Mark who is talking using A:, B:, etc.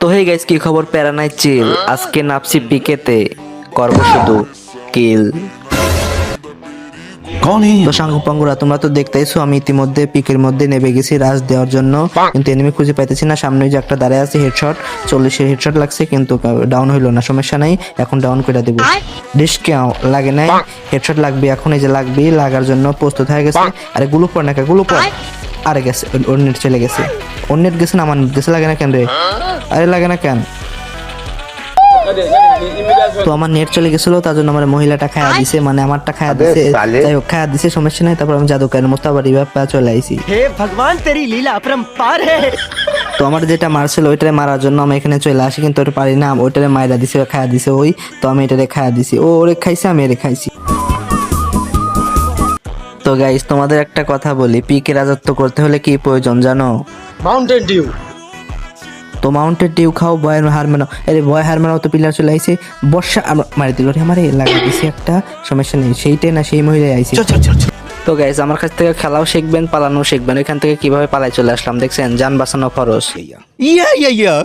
A: তো hey guys, কি খবর? প্যারা নাই, চিল। আজকে নাপসি পিকেতে করবো শুধু কিল। তো সাঙ্গুপাঙ্গুরা, তোমরা তো দেখতেইছো আমি ইতিমধ্যে পিকের মধ্যে নেমে গেছি রাজ দেওয়ার জন্য, কিন্তু এনিমি খুঁজে পাইতেছি না। সামনে যে একটা দাঁড়ায় আছে, হেডশট 40-এর হেডশট লাগছে, কিন্তু ডাউন হইলো না। সমস্যা নাই, এখন ডাউন করে দেবো। ডিস্কে লাগে নাই, হেডশট লাগবে এখন, এই যে লাগবে, লাগার জন্য প্রস্তুত হয়ে গেছে। আরে গুলো পড় না, গুলো পড়। আরে গেছে, ওর নেট চলে গেছে। ওর নেট গেছে না আমার নেট গেছে? লাগে না কেন রে? আরে লাগে না কেন? তো আমার নেট চলে গেছিল, তার জন্য আমার মহিলাটা খায়া দিছে, মানে আমারটা খায়া দিছে। যাই হোক, খায়া দিছে, সমস্যা নাই। তারপর আমি জাদুকারের মতো আবার রিভাইভ পাওয়া চলে আইছি।
B: हे भगवान तेरी लीला अपरंपार है।
A: তো আমার যেটা মারছিল ওইটারে মারার জন্য আমি এখানে চলে আসি, কিন্তু ওটা পারি না। ওইটারে মাইরা দিছে, খায়া দিছে ওই। তো আমি এটারে খায়া দিছি, ও ওরে খাইছে, আমি এরে খাইছি। তো গাইস, তোমাদের একটা কথা বলি, পিকে রাজত্ব করতে হলে কি প্রয়োজন জানো?
B: Mountain Dew.
A: তো মাউন্টেন ডিউ খাও, বয়ের হার মেনাও। আরে বয় হার মেনাও, তো পিলার চলে আইছে। বর্ষা মারি দিল রে, আমার লাগিয়ে দিছে একটা। সমস্যা নেই, সেইটাই না সেই মহিলাই আইছে। তো গাইস, আমার কাছ থেকে খেলাও শিখবেন, পালানো শিখবেন। ওইখান থেকে কিভাবে পালাই চলে আসলাম দেখছেন? যান বাঁচানো খরচ।
B: या